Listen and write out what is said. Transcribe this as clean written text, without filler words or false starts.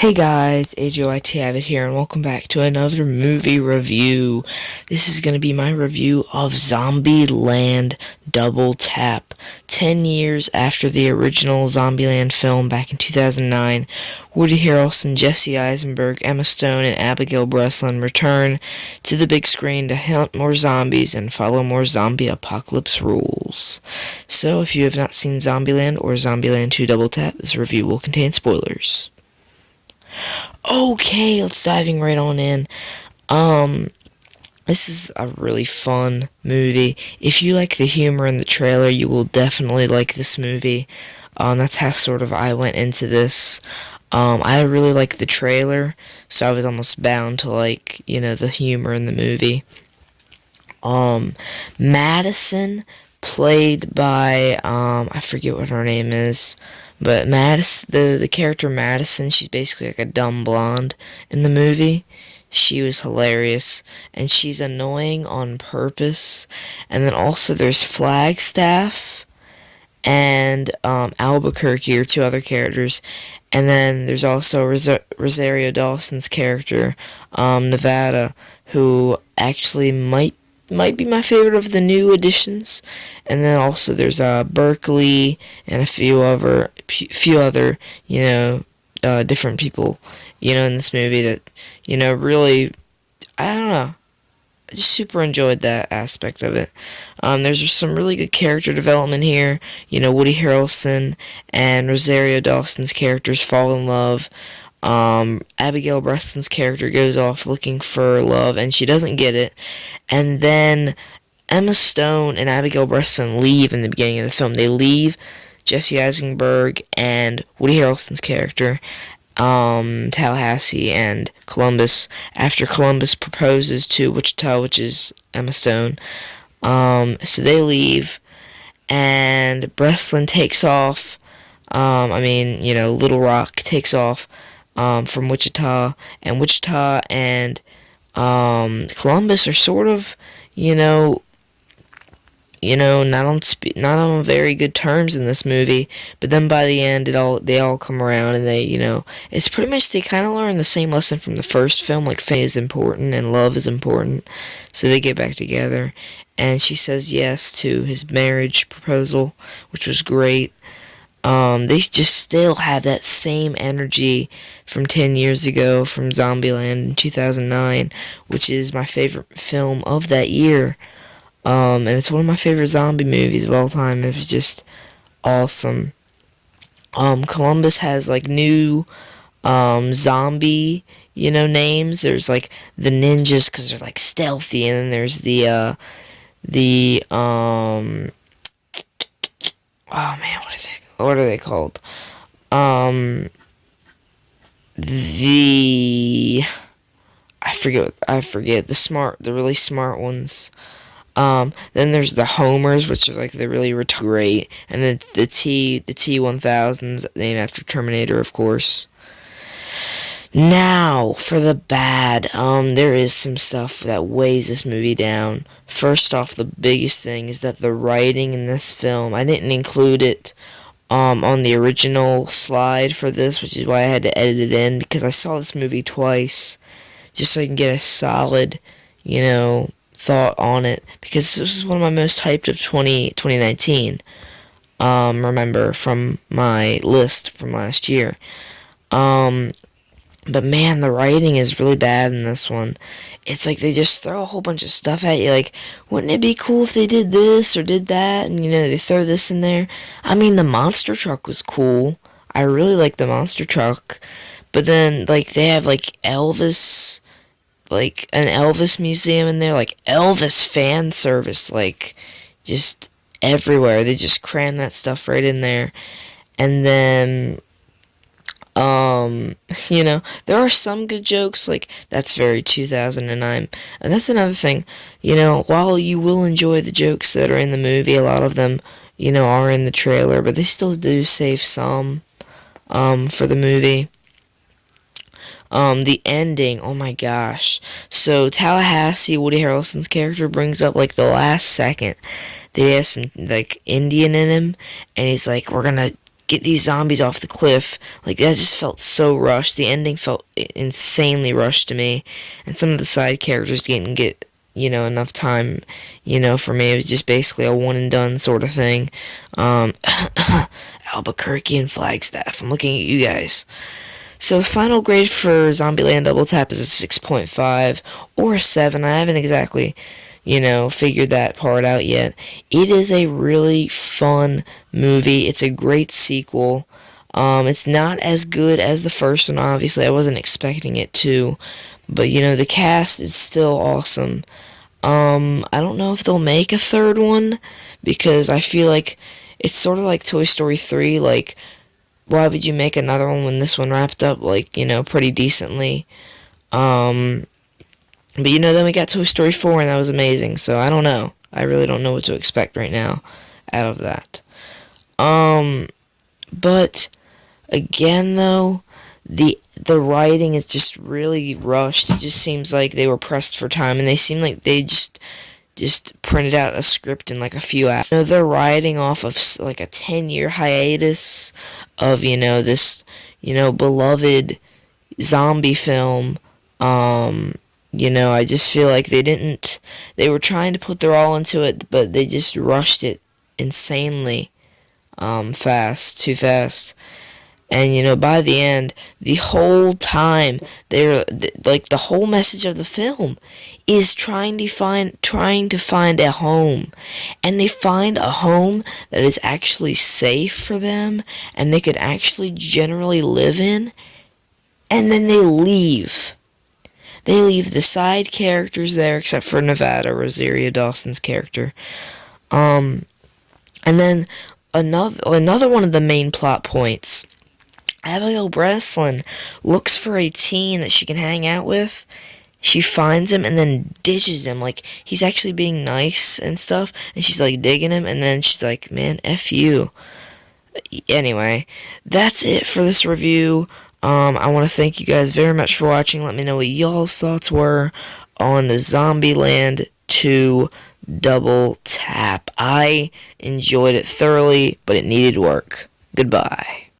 Hey guys, AJYT Avid here, and welcome back to another movie review. This is going to be my review of ZombieLand Double Tap. 10 years after the original ZombieLand film back in 2009, Woody Harrelson, Jesse Eisenberg, Emma Stone, and Abigail Breslin return to the big screen to hunt more zombies and follow more zombie apocalypse rules. So, if you have not seen ZombieLand or ZombieLand 2 Double Tap, this review will contain spoilers. Okay, let's diving right on in. Um, this is a really fun movie. If you like the humor in the trailer, you will definitely like this movie. That's how sort of I went into this. I really liked the trailer, so I was almost bound to like, the humor in the movie. Madison, played by, I forget what her name is. But Madison, the character Madison, she's basically like a dumb blonde in the movie. She was hilarious, and she's annoying on purpose. And then also there's Flagstaff and Albuquerque are two other characters. And then there's also Rosario Dawson's character, Nevada, who actually might be my favorite of the new additions. And then also there's Berkeley and a few other different people in this movie that really, I don't know, I just super enjoyed that aspect of it. There's some really good character development here. Woody Harrelson and Rosario Dawson's characters fall in love. Abigail Breslin's character goes off looking for love, and she doesn't get it. And then Emma Stone and Abigail Breslin leave in the beginning of the film. They leave Jesse Eisenberg and Woody Harrelson's character, Tallahassee and Columbus, after Columbus proposes to Wichita, which is Emma Stone. So they leave, and Breslin takes off. Little Rock takes off from Wichita, and Wichita and Columbus are sort of, not on very good terms in this movie. But then by the end, they all come around, and it's pretty much they kind of learn the same lesson from the first film, like family is important and love is important. So they get back together, and she says yes to his marriage proposal, which was great. They just still have that same energy from 10 years ago, from ZombieLand in 2009, which is my favorite film of that year. And it's one of my favorite zombie movies of all time. It was just awesome. Columbus has like new zombie, names. There's like the ninjas because they're like stealthy, and then there's the oh man, what are they called? I forget the really smart ones. Then there's the homers, which are like the really great, and then the T-1000s, named after Terminator, of course. Now, for the bad, there is some stuff that weighs this movie down. First off, the biggest thing is that the writing in this film, I didn't include it on the original slide for this, which is why I had to edit it in, because I saw this movie twice, just so I can get a solid, thought on it, because this was one of my most hyped of 2019, remember, from my list from last year. But man, the writing is really bad in this one. It's like they just throw a whole bunch of stuff at you, like, wouldn't it be cool if they did this or did that, and they throw this in there. I mean, the monster truck was cool. I really like the monster truck. But then, like, they have, like, Elvis, like, an Elvis museum in there, like, Elvis fan service, like, just everywhere. They just cram that stuff right in there. And then, there are some good jokes, like, that's very 2009, and that's another thing, while you will enjoy the jokes that are in the movie, a lot of them, are in the trailer, but they still do save some, for the movie. The ending, oh my gosh, so Tallahassee, Woody Harrelson's character, brings up, like, the last second, they have some, like, Indian in him, and he's like, we're gonna get these zombies off the cliff. Like, that just felt so rushed. The ending felt insanely rushed to me, and some of the side characters didn't get, enough time, for me. It was just basically a one and done sort of thing. Albuquerque and Flagstaff. I'm looking at you guys. So the final grade for ZombieLand Double Tap is a 6.5 or a 7. I haven't exactly, figured that part out yet. It is a really fun movie. It's a great sequel. It's not as good as the first one, obviously. I wasn't expecting it to. But, the cast is still awesome. I don't know if they'll make a third one, because I feel like it's sort of like Toy Story 3. Like, why would you make another one when this one wrapped up, like, pretty decently? But, then we got Toy Story 4, and that was amazing. So, I don't know. I really don't know what to expect right now out of that. But, again, though, the writing is just really rushed. It just seems like they were pressed for time, and they seem like they just printed out a script in like a few hours. They're riding off of like a 10-year hiatus of, this, beloved zombie film. I just feel like they were trying to put their all into it, but they just rushed it insanely too fast. And, by the end, the whole time, the whole message of the film is trying to find a home. And they find a home that is actually safe for them, and they could actually generally live in, and then they leave. They leave the side characters there, except for Nevada, Rosario Dawson's character. And then another one of the main plot points, Abigail Breslin looks for a teen that she can hang out with. She finds him and then ditches him. Like, he's actually being nice and stuff, and she's like digging him, and then she's like, man, F you. Anyway, that's it for this review. I want to thank you guys very much for watching. Let me know what y'all's thoughts were on the ZombieLand 2 Double Tap. I enjoyed it thoroughly, but it needed work. Goodbye.